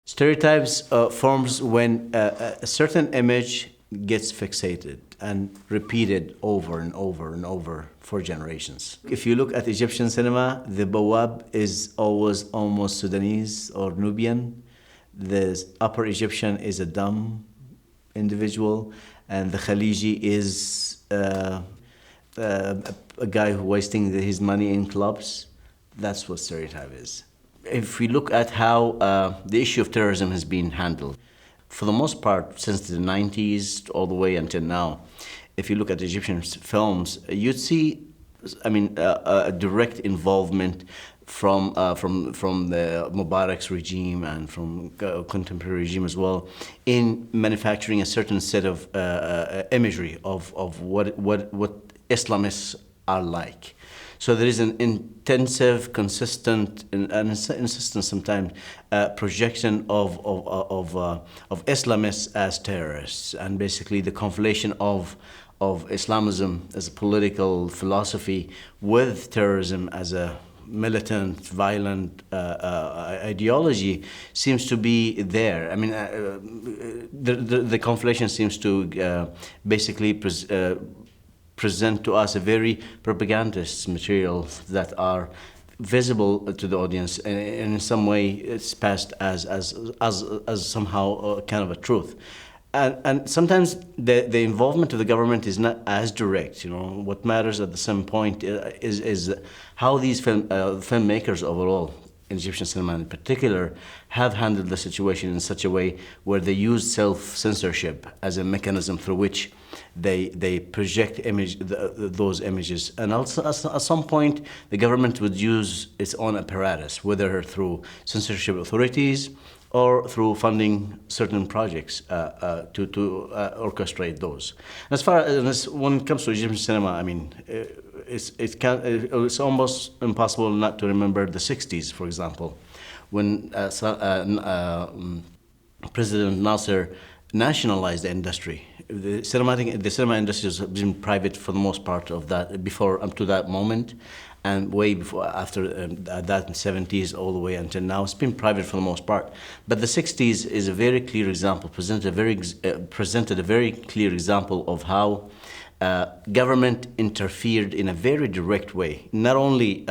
Stereotypes forms when a certain image gets fixated and repeated over and over and over for generations. If you look at Egyptian cinema, the Bawab is always almost Sudanese or Nubian. The Upper Egyptian is a dumb individual, and the Khaliji is a guy who wasting his money in clubs. That's what stereotype is. If we look at how the issue of terrorism has been handled, for the most part, since the 90s all the way until now, if you look at Egyptian films, you'd see, a direct involvement from the Mubarak's regime and from contemporary regime as well in manufacturing a certain set of imagery of what Islamists are like. So there is an intensive, consistent, and insistent sometimes projection of Islamists as terrorists, and basically the conflation of Islamism as a political philosophy with terrorism as a militant, violent ideology seems to be there. The conflation seems to basically present to us a very propagandist material that are visible to the audience, and in some way it's passed as somehow kind of a truth. And sometimes the involvement of the government is not as direct. What matters at the same point is how these filmmakers overall, in Egyptian cinema in particular, have handled the situation in such a way where they use self-censorship as a mechanism through which they project those images. And also, at some point, the government would use its own apparatus, whether through censorship authorities or through funding certain projects to orchestrate those. As far as when it comes to Egyptian cinema, it's almost impossible not to remember the 60s, for example, when President Nasser nationalized the industry. The cinema industry has been private for the most part of that before up to that moment, and way before after that in the 70s all the way until now, it's been private for the most part. But the 60s is a very clear example, presented a very clear example of how government interfered in a very direct way, not only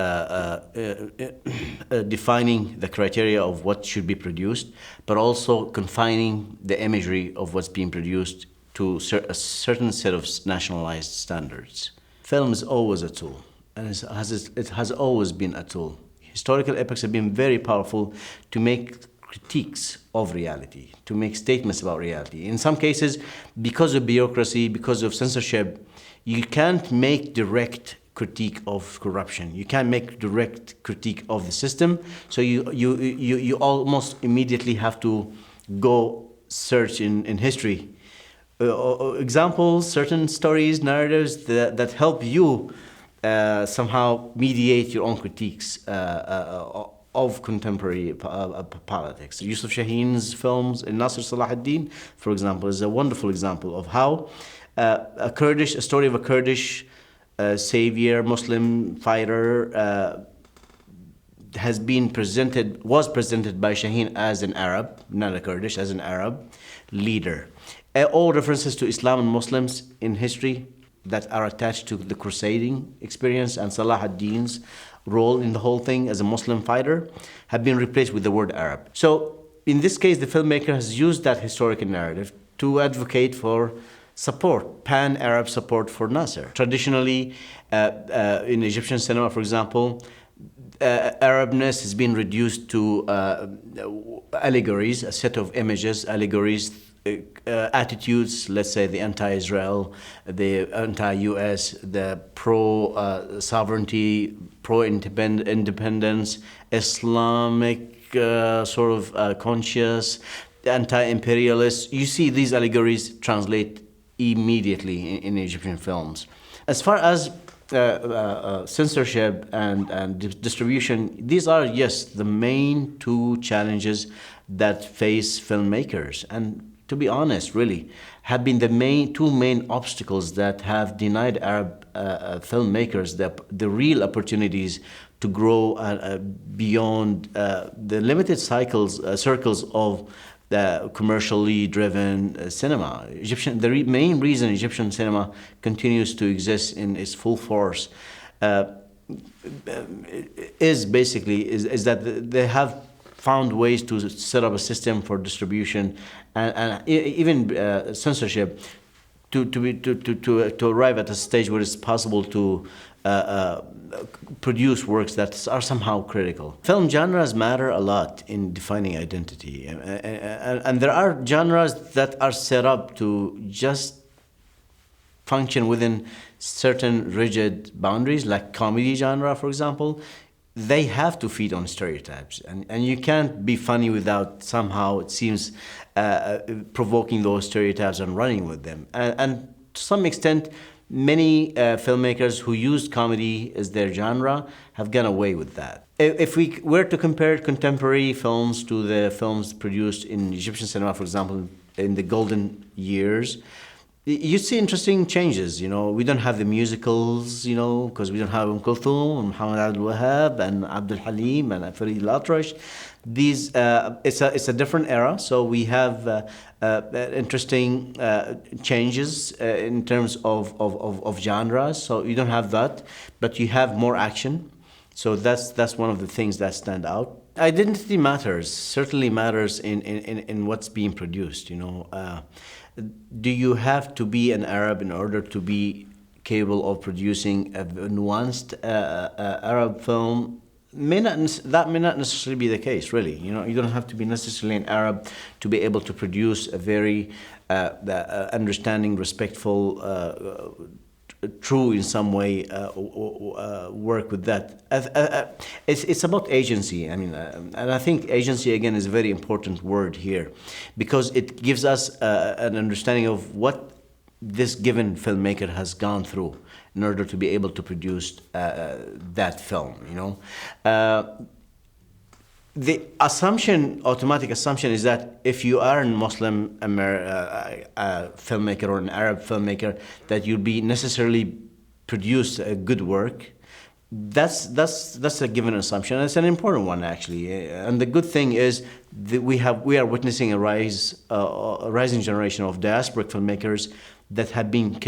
defining the criteria of what should be produced, but also confining the imagery of what's being produced to a certain set of nationalized standards. Film is always a tool, and it has always been a tool. Historical epics have been very powerful to make critiques of reality, to make statements about reality. In some cases, because of bureaucracy, because of censorship, you can't make direct critique of corruption. You can't make direct critique of the system. So you almost immediately have to go search in history. Examples, certain stories, narratives that help you somehow mediate your own critiques of contemporary politics. Yusuf Shaheen's films in Nasser Salah ad-Din, for example, is a wonderful example of how a story of a Kurdish savior, Muslim fighter, was presented by Shaheen as an Arab, not a Kurdish, as an Arab leader. All references to Islam and Muslims in history that are attached to the crusading experience and Salah ad-Din's role in the whole thing as a Muslim fighter have been replaced with the word Arab. So in this case, the filmmaker has used that historical narrative to advocate for support, pan-Arab support for Nasser. Traditionally, in Egyptian cinema, for example, Arabness has been reduced to allegories, a set of images, allegories, attitudes, let's say the anti-Israel, the anti-US, the pro-sovereignty, pro-independence, Islamic conscious, anti-imperialist. You see these allegories translate immediately in Egyptian films. As far as censorship and distribution, these are, yes, the main two challenges that face filmmakers, and to be honest, really, have been the two main obstacles that have denied Arab filmmakers the real opportunities to grow beyond the limited circles of the commercially driven cinema. Main reason Egyptian cinema continues to exist in its full force is that they have found ways to set up a system for distribution and even censorship to arrive at a stage where it's possible to produce works that are somehow critical. Film genres matter a lot in defining identity, and there are genres that are set up to just function within certain rigid boundaries, like comedy genre, for example. They have to feed on stereotypes, and you can't be funny without somehow, it seems, provoking those stereotypes and running with them. And to some extent, many filmmakers who used comedy as their genre have gone away with that. If we were to compare contemporary films to the films produced in Egyptian cinema, for example, in the golden years, you see interesting changes. We don't have the musicals, because we don't have Kulthum and Muhammad Abdul Wahab and Abdul Halim and Farid Al-Atrash. It's a different era, so we have interesting changes in terms of genres. So you don't have that, but you have more action. So that's one of the things that stand out. Identity matters, certainly matters in what's being produced. Do you have to be an Arab in order to be capable of producing a nuanced Arab film? That may not necessarily be the case, really. You don't have to be necessarily an Arab to be able to produce a very understanding, respectful, true in some way work with that. It's about agency. And I think agency again is a very important word here, because it gives us an understanding of what this given filmmaker has gone through in order to be able to produce that film. The automatic assumption is that if you are a Muslim filmmaker or an Arab filmmaker, that you'll be necessarily produce a good work. That's a given assumption. It's an important one, actually. And the good thing is that we are witnessing a rising generation of diasporic filmmakers that have been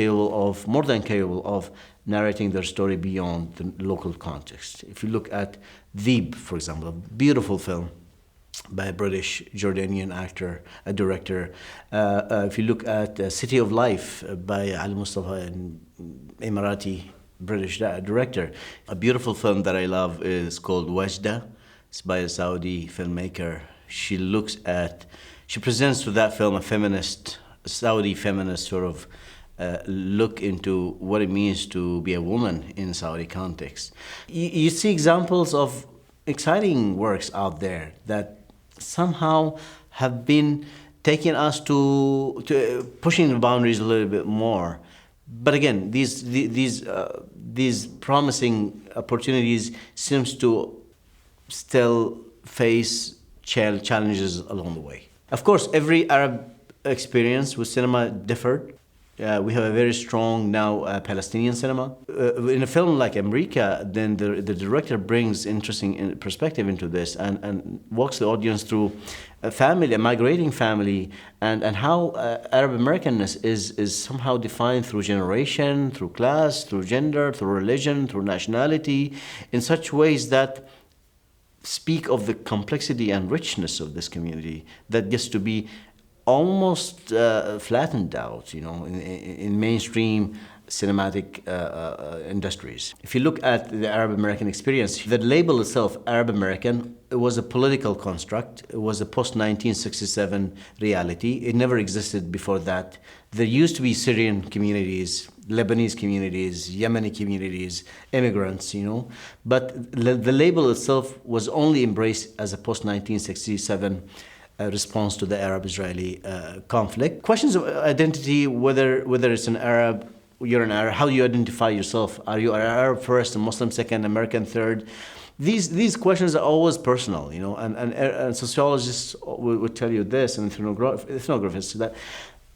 more than capable of narrating their story beyond the local context. If you look at Deeb, for example, a beautiful film by a British Jordanian director. If you look at City of Life by Ali Mustafa, an Emirati British director. A beautiful film that I love is called Wajda. It's by a Saudi filmmaker. She presents to that film a Saudi feminist sort of look into what it means to be a woman in Saudi context. You see examples of exciting works out there that somehow have been taking us to pushing the boundaries a little bit more. But again, these promising opportunities seems to still face challenges along the way. Of course, every Arab experience with cinema differed. We have a very strong now Palestinian cinema. In a film like America, then the director brings interesting perspective into this and walks the audience through a migrating family, and how Arab Americanness is somehow defined through generation, through class, through gender, through religion, through nationality, in such ways that speak of the complexity and richness of this community that gets to be almost flattened out, in mainstream cinematic industries. If you look at the Arab American experience, the label itself, Arab American, it was a political construct. It was a post-1967 reality. It never existed before that. There used to be Syrian communities, Lebanese communities, Yemeni communities, immigrants, but the label itself was only embraced as a post-1967 response to the Arab-Israeli conflict. Questions of identity, whether it's an Arab, you're an Arab, how do you identify yourself? Are you an Arab first, a Muslim second, American third? These questions are always personal, and sociologists would tell you this, and ethnographers,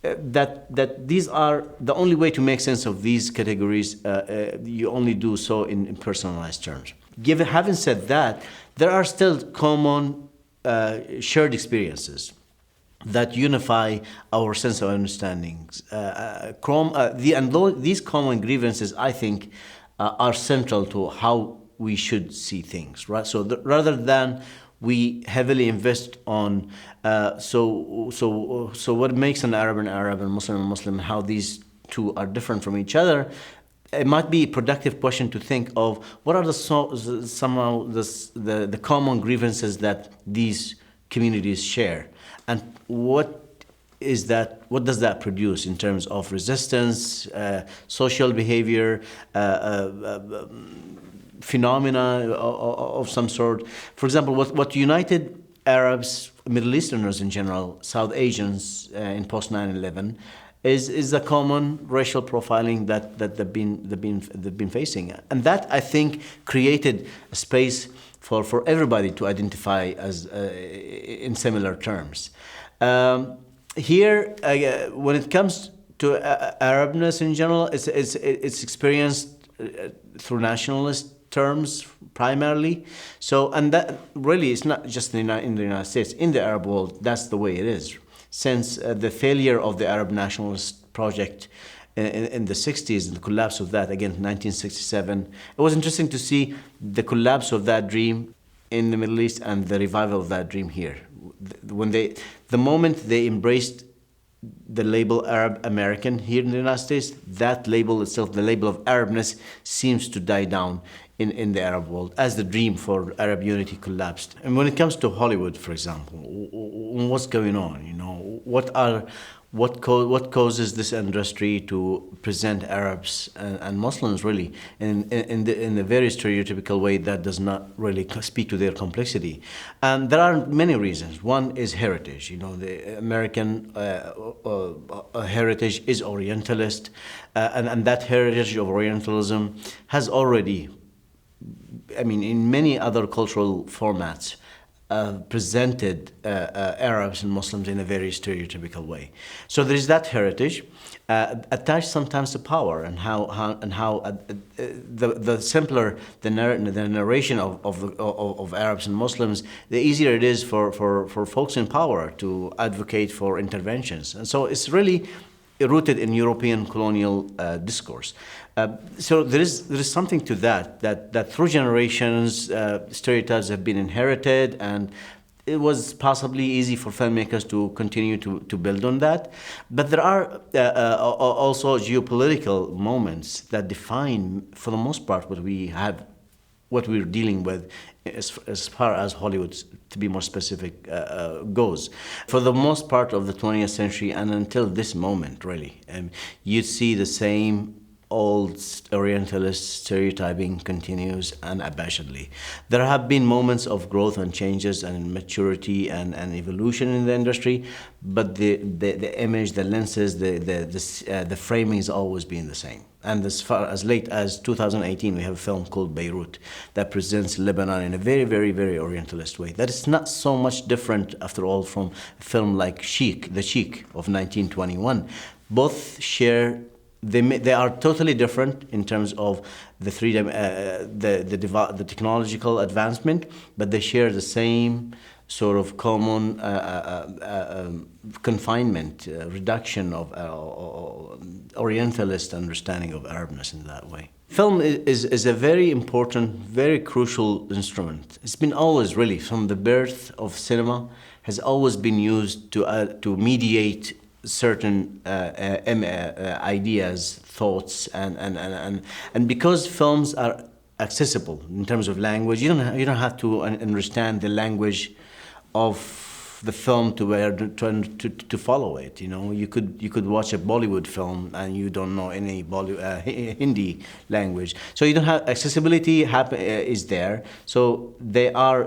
that these are the only way to make sense of these categories. You only do so in personalized terms. Having said that, there are still common shared experiences that unify our sense of understanding. These common grievances, I think, are central to how we should see things, right? So rather than we heavily invest on so what makes an Arab and Muslim, how these two are different from each other, it might be a productive question to think of what are the common grievances that these communities share, and what does that produce in terms of resistance, social behavior, phenomena of some sort. For example, what united Arabs, Middle Easterners in general, South Asians in post 9/11 is the common racial profiling that they've been facing, and that I think created a space for everybody to identify as in similar terms. Here, when it comes to Arabness in general, it's experienced through nationalist terms primarily. So, and that really is not just in the United States. In the Arab world, that's the way it is. Since the failure of the Arab nationalist project in the 60s, and the collapse of that, again, 1967, it was interesting to see the collapse of that dream in the Middle East and the revival of that dream here. The moment they embraced the label Arab American here in the United States, that label itself, the label of Arabness, seems to die down in the Arab world as the dream for Arab unity collapsed. And when it comes to Hollywood, for example, what's going on? You know, what causes this industry to present Arabs and Muslims really in a very stereotypical way that does not really speak to their complexity? And there are many reasons. One is heritage. You know, the American heritage is Orientalist, and that heritage of Orientalism has already, I mean, in many other cultural formats, presented Arabs and Muslims in a very stereotypical way. So there is that heritage attached sometimes to power, and how the simpler the narration of Arabs and Muslims, the easier it is for folks in power to advocate for interventions. And so it's really rooted in European colonial discourse. So there is something to that through generations, stereotypes have been inherited, and it was possibly easy for filmmakers to continue to build on that. But there are also geopolitical moments that define, for the most part, what we're dealing with as far as Hollywood, to be more specific, goes. For the most part of the 20th century and until this moment, really, you'd see the same old Orientalist stereotyping continues unabashedly. There have been moments of growth and changes and maturity and evolution in the industry, but the image, the lenses, the framing has always been the same. And as far as late as 2018, we have a film called Beirut that presents Lebanon in a very, very, very Orientalist way. That is not so much different, after all, from a film like The Sheik of 1921. Both share. They are totally different in terms of the freedom, the technological advancement, but they share the same sort of common confinement, reduction of Orientalist understanding of Arabness in that way. Film is a very important, very crucial instrument. It's been always, really, from the birth of cinema, has always been used to mediate certain ideas, thoughts, and because films are accessible in terms of language, you don't have to understand the language of the film to follow it. You know, you could watch a Bollywood film and you don't know any Hindi language, so you don't have accessibility is there. So they are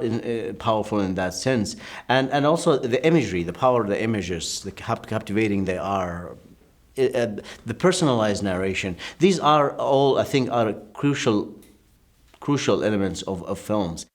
powerful in that sense, and also the imagery, the power of the images, the captivating they are. The personalized narration. These are all, I think, are crucial elements of films.